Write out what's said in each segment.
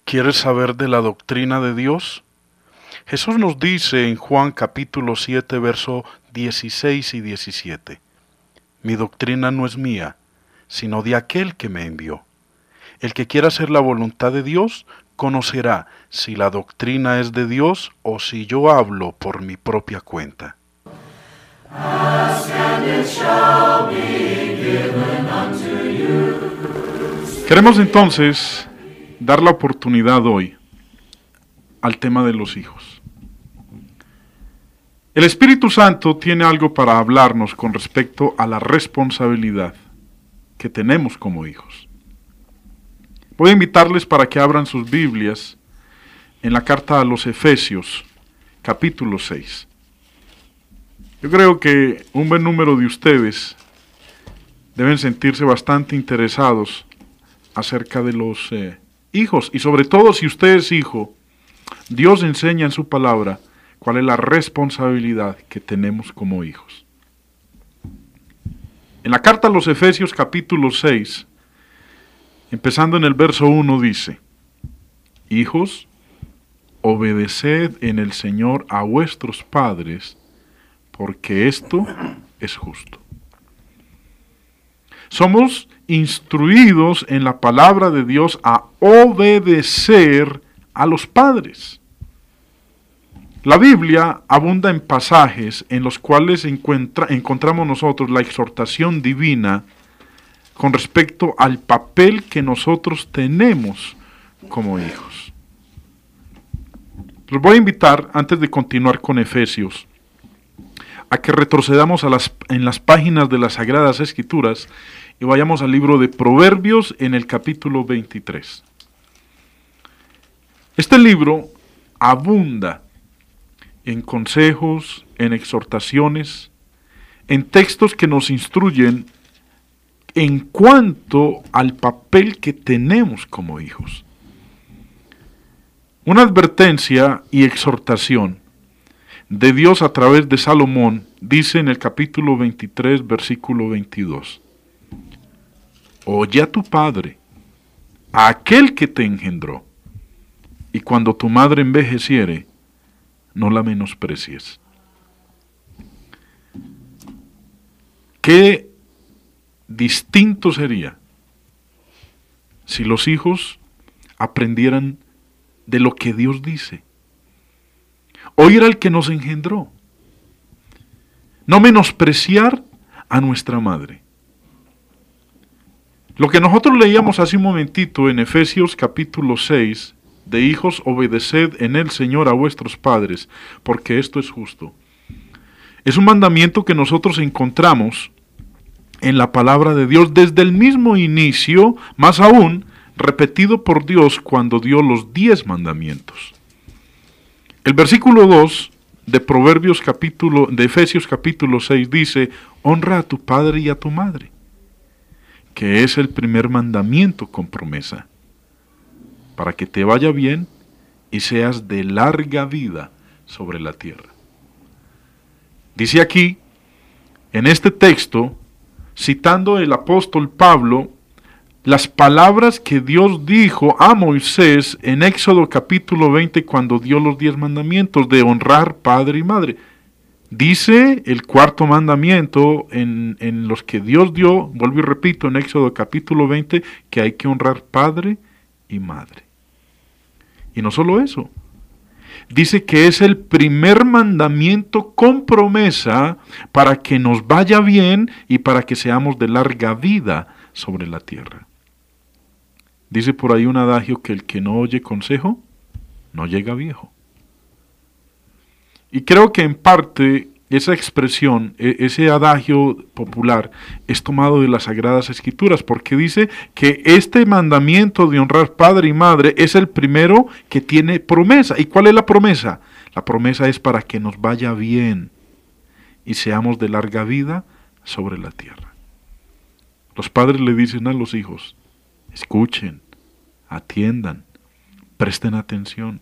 ¿Quieres saber de la doctrina de Dios? Jesús nos dice en Juan capítulo 7, verso 16 y 17, Mi doctrina no es mía, sino de aquel que me envió. El que quiera hacer la voluntad de Dios, conocerá si la doctrina es de Dios o si yo hablo por mi propia cuenta. Queremos entonces dar la oportunidad hoy al tema de los hijos. El Espíritu Santo tiene algo para hablarnos con respecto a la responsabilidad que tenemos como hijos. Voy a invitarles para que abran sus Biblias en la carta a los Efesios, capítulo 6. Yo creo que un buen número de ustedes deben sentirse bastante interesados acerca de los hijos, y sobre todo si usted es hijo, Dios enseña en su palabra cuál es la responsabilidad que tenemos como hijos. En la carta a los Efesios capítulo 6, empezando en el verso 1 dice, Hijos, obedeced en el Señor a vuestros padres, porque esto es justo. Somos instruidos en la palabra de Dios a obedecer a los padres. La Biblia abunda en pasajes en los cuales encontramos nosotros la exhortación divina con respecto al papel que nosotros tenemos como hijos. Los voy a invitar, antes de continuar con Efesios, a que retrocedamos en las páginas de las Sagradas Escrituras y vayamos al libro de Proverbios en el capítulo 23. Este libro abunda en consejos, en exhortaciones, en textos que nos instruyen en cuanto al papel que tenemos como hijos. Una advertencia y exhortación de Dios a través de Salomón dice en el capítulo 23, versículo 22. Oye a tu padre, a aquel que te engendró, y cuando tu madre envejeciere, no la menosprecies. Qué distinto sería si los hijos aprendieran de lo que Dios dice. Oír al que nos engendró. No menospreciar a nuestra madre. Lo que nosotros leíamos hace un momentito en Efesios capítulo 6, de hijos, obedeced en el Señor a vuestros padres, porque esto es justo. Es un mandamiento que nosotros encontramos en la palabra de Dios desde el mismo inicio, más aún, repetido por Dios cuando dio los 10 mandamientos. El versículo 2 de Efesios capítulo 6 dice, honra a tu padre y a tu madre, que es el primer mandamiento con promesa, para que te vaya bien y seas de larga vida sobre la tierra. Dice aquí, en este texto, citando el apóstol Pablo, las palabras que Dios dijo a Moisés en Éxodo capítulo 20 cuando dio los 10 mandamientos de honrar padre y madre. Dice el cuarto mandamiento en los que Dios dio, vuelvo y repito, en Éxodo capítulo 20, que hay que honrar padre y madre. Y no solo eso, dice que es el primer mandamiento con promesa para que nos vaya bien y para que seamos de larga vida sobre la tierra. Dice por ahí un adagio que el que no oye consejo, no llega viejo. Y creo que en parte esa expresión, ese adagio popular, es tomado de las Sagradas Escrituras, porque dice que este mandamiento de honrar padre y madre es el primero que tiene promesa. ¿Y cuál es la promesa? La promesa es para que nos vaya bien y seamos de larga vida sobre la tierra. Los padres le dicen a los hijos, escuchen, atiendan, presten atención,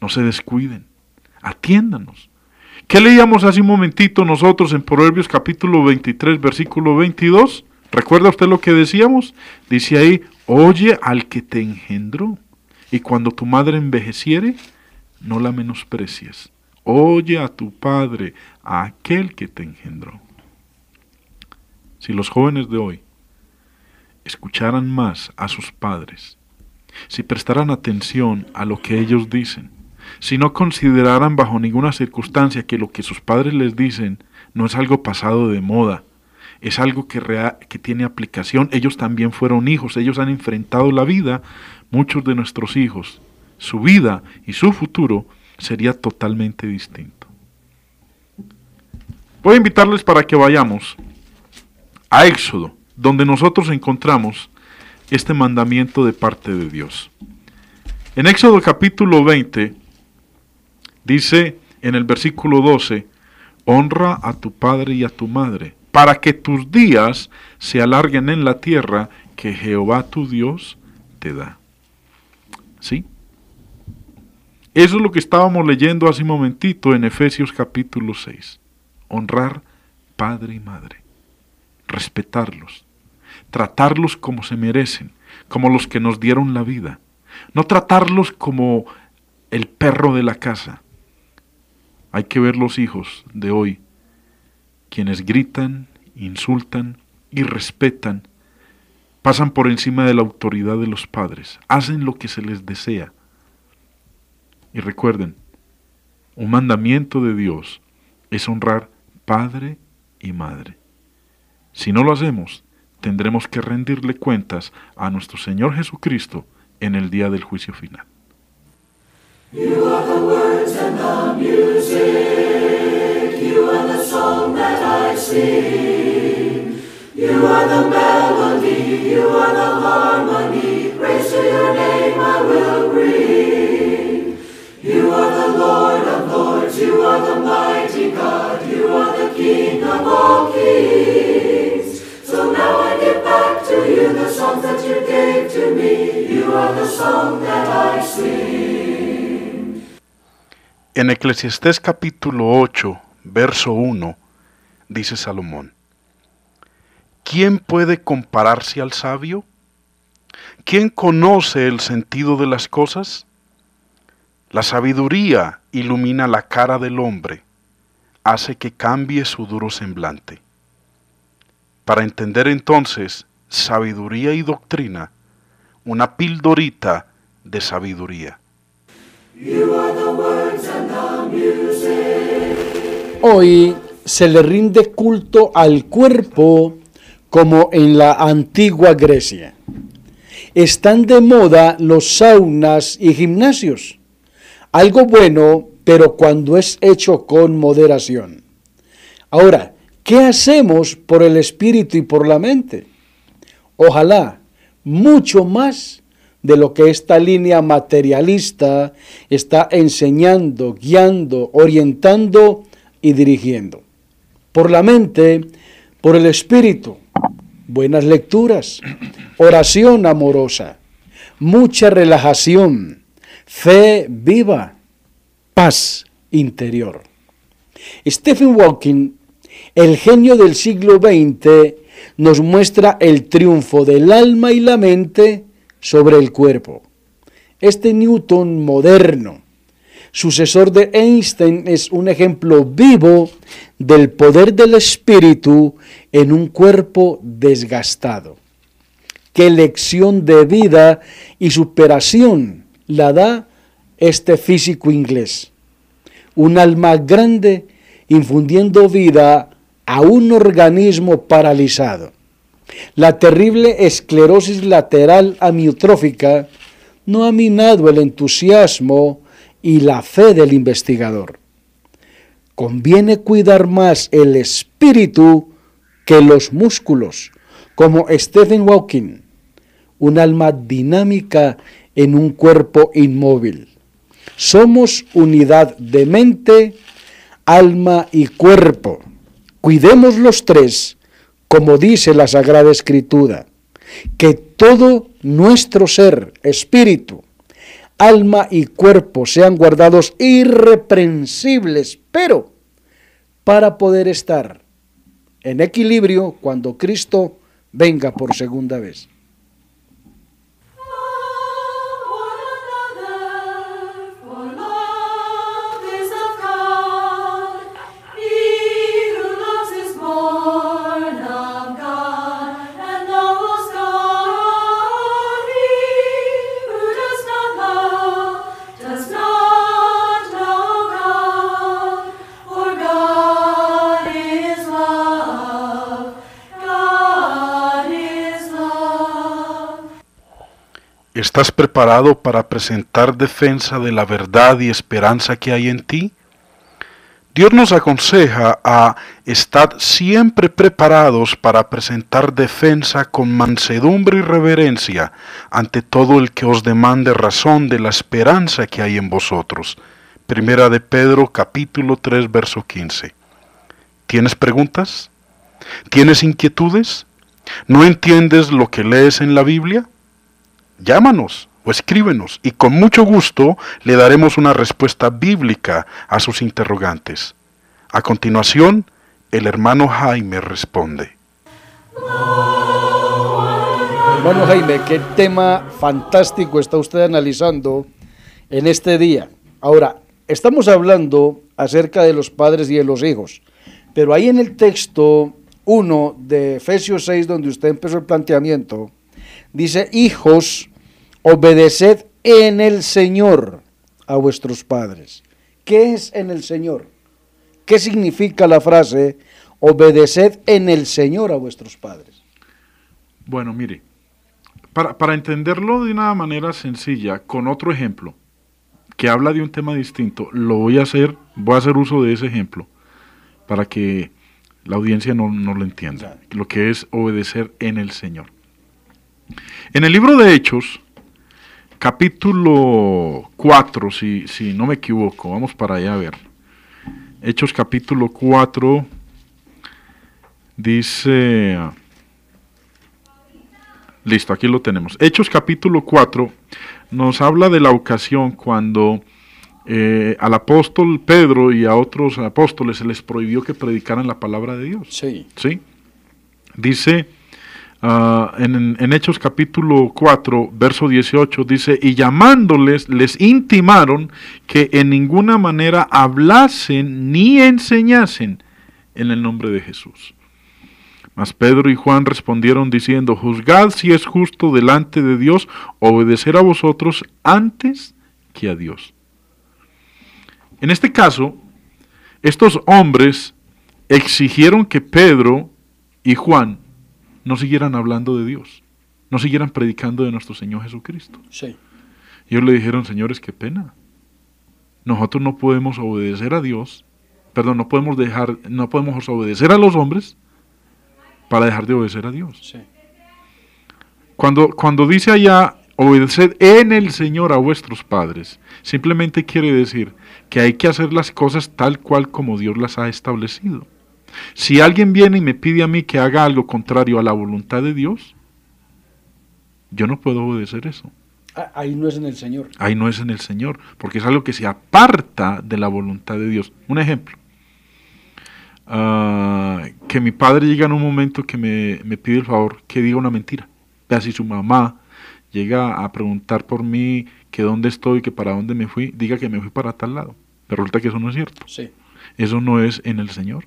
no se descuiden, atiéndanos. ¿Qué leíamos hace un momentito nosotros en Proverbios capítulo 23, versículo 22? ¿Recuerda usted lo que decíamos? Dice ahí, oye al que te engendró. Y cuando tu madre envejeciere, no la menosprecies. Oye a tu padre, a aquel que te engendró. Si los jóvenes de hoy escucharan más a sus padres, si prestaran atención a lo que ellos dicen, si no consideraran bajo ninguna circunstancia que lo que sus padres les dicen no es algo pasado de moda, es algo que tiene aplicación. Ellos también fueron hijos, ellos han enfrentado la vida. Muchos de nuestros hijos, su vida y su futuro sería totalmente distinto. Voy a invitarles para que vayamos a Éxodo, donde nosotros encontramos este mandamiento de parte de Dios. En Éxodo capítulo 20, dice en el versículo 12, honra a tu padre y a tu madre, para que tus días se alarguen en la tierra que Jehová tu Dios te da. ¿Sí? Eso es lo que estábamos leyendo hace un momentito en Efesios capítulo 6. Honrar padre y madre, respetarlos, tratarlos como se merecen, como los que nos dieron la vida. No tratarlos como el perro de la casa. Hay que ver los hijos de hoy, quienes gritan, insultan, irrespetan, pasan por encima de la autoridad de los padres, hacen lo que se les desea. Y recuerden, un mandamiento de Dios es honrar padre y madre. Si no lo hacemos, tendremos que rendirle cuentas a nuestro Señor Jesucristo en el día del juicio final. You are the words and the music, you are the song that I sing, you are the melody, you are the harmony, praise to your name I will bring. You are the Lord of lords, you are the mighty God, you are the King of all kings. So now I give back to you the songs that you gave to me, you are the song that I sing. En Eclesiastés capítulo 8, verso 1, dice Salomón: ¿quién puede compararse al sabio? ¿Quién conoce el sentido de las cosas? La sabiduría ilumina la cara del hombre, hace que cambie su duro semblante. Para entender entonces sabiduría y doctrina, una pildorita de sabiduría. Hoy se le rinde culto al cuerpo como en la antigua Grecia. Están de moda los saunas y gimnasios. Algo bueno, pero cuando es hecho con moderación. Ahora, ¿qué hacemos por el espíritu y por la mente? Ojalá, mucho más de lo que esta línea materialista está enseñando, guiando, orientando y dirigiendo. Por la mente, por el espíritu, buenas lecturas, oración amorosa, mucha relajación, fe viva, paz interior. Stephen Hawking, el genio del siglo XX, nos muestra el triunfo del alma y la mente sobre el cuerpo. Este Newton moderno, sucesor de Einstein, es un ejemplo vivo del poder del espíritu en un cuerpo desgastado. Qué lección de vida y superación la da este físico inglés. Un alma grande infundiendo vida a un organismo paralizado. La terrible esclerosis lateral amiotrófica no ha minado el entusiasmo y la fe del investigador. Conviene cuidar más el espíritu que los músculos, como Stephen Hawking, un alma dinámica en un cuerpo inmóvil. Somos unidad de mente, alma y cuerpo. Cuidemos los tres, como dice la Sagrada Escritura, que todo nuestro ser, espíritu, alma y cuerpo sean guardados irreprensibles, pero para poder estar en equilibrio cuando Cristo venga por segunda vez. ¿Estás preparado para presentar defensa de la verdad y esperanza que hay en ti? Dios nos aconseja a estar siempre preparados para presentar defensa con mansedumbre y reverencia ante todo el que os demande razón de la esperanza que hay en vosotros. Primera de Pedro, capítulo 3, verso 15. ¿Tienes preguntas? ¿Tienes inquietudes? ¿No entiendes lo que lees en la Biblia? Llámanos o escríbenos y con mucho gusto le daremos una respuesta bíblica a sus interrogantes. A continuación, el hermano Jaime responde. Hermano Jaime, qué tema fantástico está usted analizando en este día. Ahora, estamos hablando acerca de los padres y de los hijos, pero ahí en el texto 1 de Efesios 6, donde usted empezó el planteamiento, dice: hijos, obedeced en el Señor a vuestros padres. ¿Qué es en el Señor? ¿Qué significa la frase obedeced en el Señor a vuestros padres? Bueno, mire, para entenderlo de una manera sencilla, con otro ejemplo, que habla de un tema distinto, voy a hacer uso de ese ejemplo, para que la audiencia no lo entienda, lo que es obedecer en el Señor. En el libro de Hechos, capítulo 4, si no me equivoco, vamos para allá a ver. Hechos capítulo 4 dice... Listo, aquí lo tenemos. Hechos capítulo 4 nos habla de la ocasión cuando al apóstol Pedro y a otros apóstoles se les prohibió que predicaran la palabra de Dios. Sí. ¿Sí? Dice... en Hechos capítulo 4, verso 18, dice: y llamándoles, les intimaron que en ninguna manera hablasen ni enseñasen en el nombre de Jesús. Mas Pedro y Juan respondieron diciendo: juzgad si es justo delante de Dios obedecer a vosotros antes que a Dios. En este caso, estos hombres exigieron que Pedro y Juan no siguieran hablando de Dios, no siguieran predicando de nuestro Señor Jesucristo. Sí. Y ellos le dijeron: señores, qué pena. Nosotros no podemos obedecer a Dios, no podemos obedecer a los hombres para dejar de obedecer a Dios. Sí. Cuando dice allá, obedeced en el Señor a vuestros padres, simplemente quiere decir que hay que hacer las cosas tal cual como Dios las ha establecido. Si alguien viene y me pide a mí que haga algo contrario a la voluntad de Dios, yo no puedo obedecer eso. Ahí no es en el Señor. Ahí no es en el Señor, porque es algo que se aparta de la voluntad de Dios. Un ejemplo, que mi padre llega en un momento que me pide el favor que diga una mentira. Vea, si su mamá llega a preguntar por mí, que dónde estoy, que para dónde me fui, diga que me fui para tal lado. Pero resulta que eso no es cierto. Sí. Eso no es en el Señor.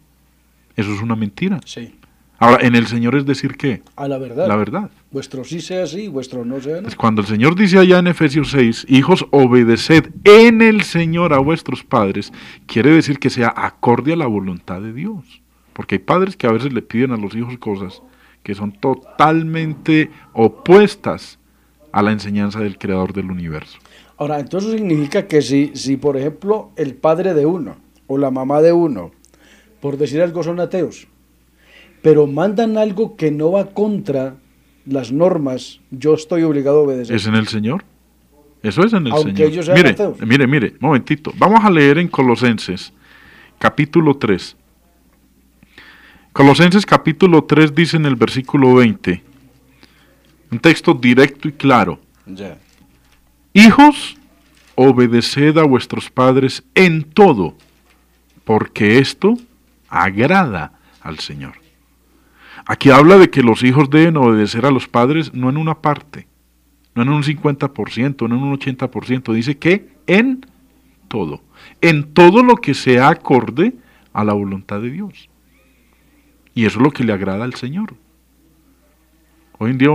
Eso es una mentira. Sí. Ahora, en el Señor es decir ¿qué? A la verdad. La verdad. Vuestro sí sea sí, vuestro no sea no. Entonces, cuando el Señor dice allá en Efesios 6, hijos, obedeced en el Señor a vuestros padres, quiere decir que sea acorde a la voluntad de Dios. Porque hay padres que a veces le piden a los hijos cosas que son totalmente opuestas a la enseñanza del Creador del universo. Ahora, entonces significa que si por ejemplo, el padre de uno o la mamá de uno, por decir algo, son ateos, pero mandan algo que no va contra las normas, yo estoy obligado a obedecer. ¿Es en el Señor? Eso es en el Aunque Señor. ellos sean ateos. Mire, momentito. Vamos a leer en Colosenses, capítulo 3. Colosenses capítulo 3 dice en el versículo 20, un texto directo y claro: Ya. hijos, obedeced a vuestros padres en todo, porque esto agrada al Señor. Aquí habla de que los hijos deben obedecer a los padres no en una parte, no en un 50%, no en un 80%, dice que en todo lo que sea acorde a la voluntad de Dios. Y eso es lo que le agrada al Señor. Hoy en día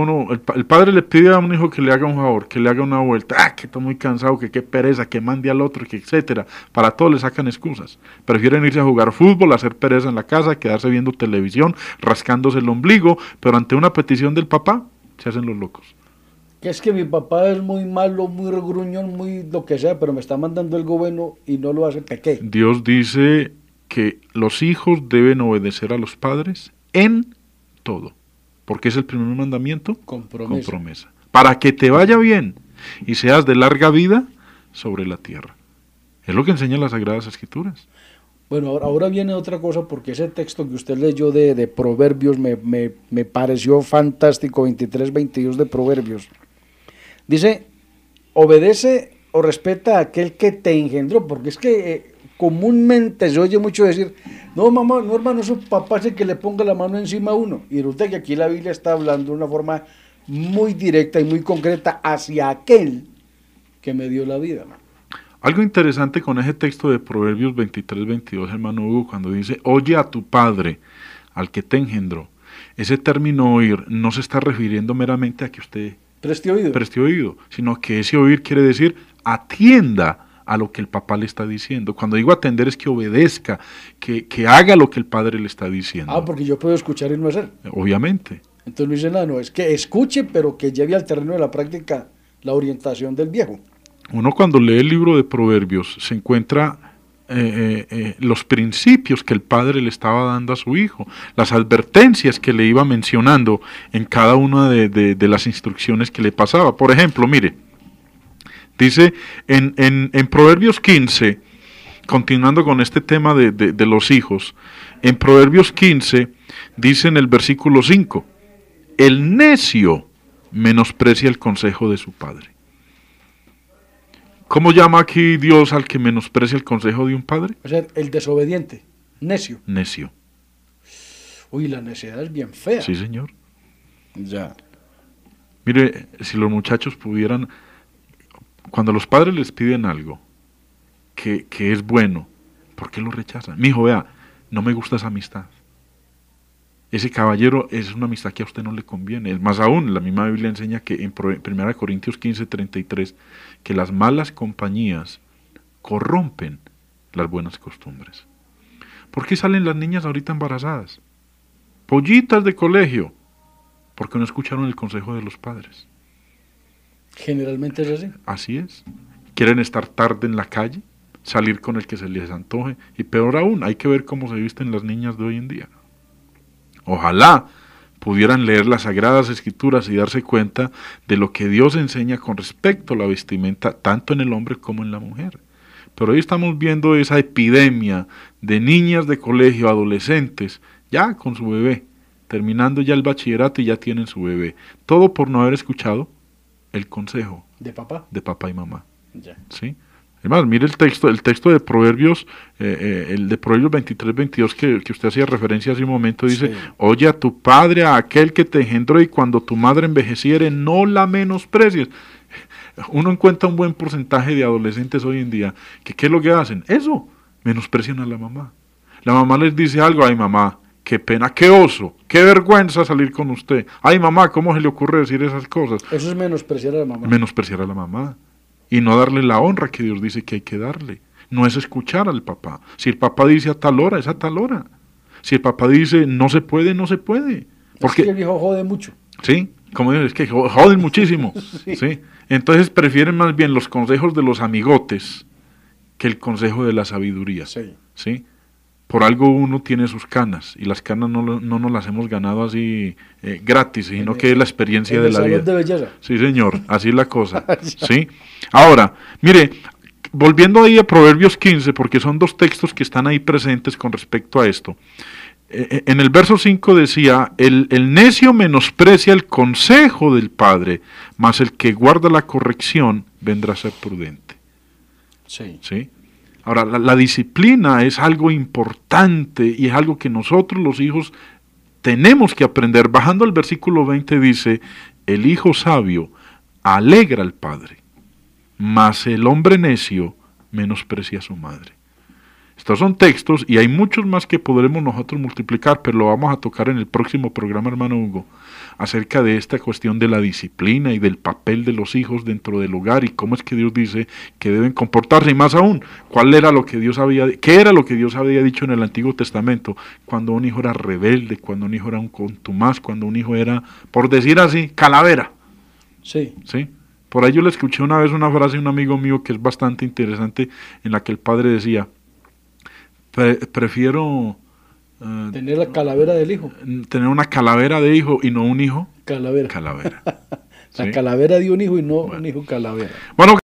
el padre le pide a un hijo que le haga un favor, que le haga una vuelta, que está muy cansado, que qué pereza, que mande al otro, que etcétera. Para todo le sacan excusas. Prefieren irse a jugar fútbol, hacer pereza en la casa, quedarse viendo televisión, rascándose el ombligo, pero ante una petición del papá, se hacen los locos. Que es que mi papá es muy malo, muy gruñón, muy lo que sea, pero me está mandando algo bueno y no lo hace, pequé. Dios dice que los hijos deben obedecer a los padres en todo, porque es el primer mandamiento Con con promesa. promesa, para que te vaya bien y seas de larga vida sobre la tierra. Es lo que enseñan las Sagradas Escrituras. Bueno, ahora viene otra cosa, porque ese texto que usted leyó de Proverbios me pareció fantástico, 23-22 de Proverbios. Dice, obedece o respeta a aquel que te engendró, porque es que comúnmente se oye mucho decir, no mamá, no hermano, eso papá hace que le ponga la mano encima a uno. Y resulta que aquí la Biblia está hablando de una forma muy directa y muy concreta hacia aquel que me dio la vida, ¿no? Algo interesante con ese texto de Proverbios 23-22, hermano Hugo, cuando dice, oye a tu padre, al que te engendró. Ese término oír no se está refiriendo meramente a que usted Preste oído. preste oído, sino que ese oír quiere decir atienda a lo que el papá le está diciendo. Cuando digo atender es que obedezca, que haga lo que el padre le está diciendo. Ah, porque yo puedo escuchar y no hacer. Obviamente. Entonces Luis Enano, es que escuche, pero que lleve al terreno de la práctica la orientación del viejo. Uno cuando lee el libro de Proverbios se encuentra los principios que el padre le estaba dando a su hijo, las advertencias que le iba mencionando en cada una de las instrucciones que le pasaba. Por ejemplo, mire, dice en Proverbios 15, continuando con este tema de los hijos, en Proverbios 15 dice en el versículo 5, el necio menosprecia el consejo de su padre. ¿Cómo llama aquí Dios al que menosprecia el consejo de un padre? O sea, el desobediente, necio. Necio. Uy, la necedad es bien fea. Sí, señor. Ya. Mire, si los muchachos pudieran, cuando los padres les piden algo que es bueno, ¿por qué lo rechazan? Mi hijo, vea, no me gusta esa amistad. Ese caballero es una amistad que a usted no le conviene. Es más aún, la misma Biblia enseña que en 1 Corintios 15:33, que las malas compañías corrompen las buenas costumbres. ¿Por qué salen las niñas ahorita embarazadas? Pollitas de colegio, porque no escucharon el consejo de los padres. Generalmente es así. Así es. Quieren estar tarde en la calle, salir con el que se les antoje, y peor aún, hay que ver cómo se visten las niñas de hoy en día. Ojalá pudieran leer las Sagradas Escrituras y darse cuenta de lo que Dios enseña con respecto a la vestimenta, tanto en el hombre como en la mujer. Pero hoy estamos viendo esa epidemia de niñas de colegio, adolescentes, ya con su bebé, terminando ya el bachillerato y ya tienen su bebé. Todo por no haber escuchado el consejo ¿De papá? de papá y mamá. Ya. ¿Sí? Además, mire el texto de Proverbios, el de Proverbios 23-22 que usted hacía referencia hace un momento, dice, Sí. oye a tu padre, a aquel que te engendró, y cuando tu madre envejeciere, no la menosprecies. Uno encuentra un buen porcentaje de adolescentes hoy en día, que ¿qué es lo que hacen? Eso, menosprecian a la mamá. La mamá les dice algo, ay mamá, qué pena, qué oso, qué vergüenza salir con usted. Ay mamá, ¿cómo se le ocurre decir esas cosas? Eso es menospreciar a la mamá. Menospreciar a la mamá y no darle la honra que Dios dice que hay que darle. No es escuchar al papá. Si el papá dice a tal hora, es a tal hora. Si el papá dice no se puede, no se puede. Es que el Porque, viejo jode mucho. sí, como digo, es que joden muchísimo. Sí. ¿Sí? Entonces prefieren más bien los consejos de los amigotes que el consejo de la sabiduría. Sí. ¿Sí? Por algo uno tiene sus canas, y las canas no nos las hemos ganado así gratis, sino que es la experiencia En de el la salón vida. de belleza. Sí, señor, así es la cosa. Ya. ¿Sí? Ahora, mire, volviendo ahí a Proverbios 15, porque son dos textos que están ahí presentes con respecto a esto. En el verso 5 decía, el necio menosprecia el consejo del padre, mas el que guarda la corrección vendrá a ser prudente. Sí. ¿Sí? Ahora, la disciplina es algo importante y es algo que nosotros los hijos tenemos que aprender. Bajando al versículo 20 dice, el hijo sabio alegra al padre, mas el hombre necio menosprecia a su madre. Estos son textos y hay muchos más que podremos nosotros multiplicar, pero lo vamos a tocar en el próximo programa, hermano Hugo, acerca de esta cuestión de la disciplina y del papel de los hijos dentro del hogar y cómo es que Dios dice que deben comportarse, y más aún, qué era lo que Dios había dicho en el Antiguo Testamento cuando un hijo era rebelde, cuando un hijo era un contumaz, cuando un hijo era, por decir así, calavera. Sí. ¿sí? Por ahí yo le escuché una vez una frase de un amigo mío que es bastante interesante, en la que el padre decía, prefiero Tener la calavera del hijo. tener una calavera de hijo y no un hijo Calavera. calavera. La ¿sí? calavera de un hijo y no Bueno. un hijo calavera. Bueno,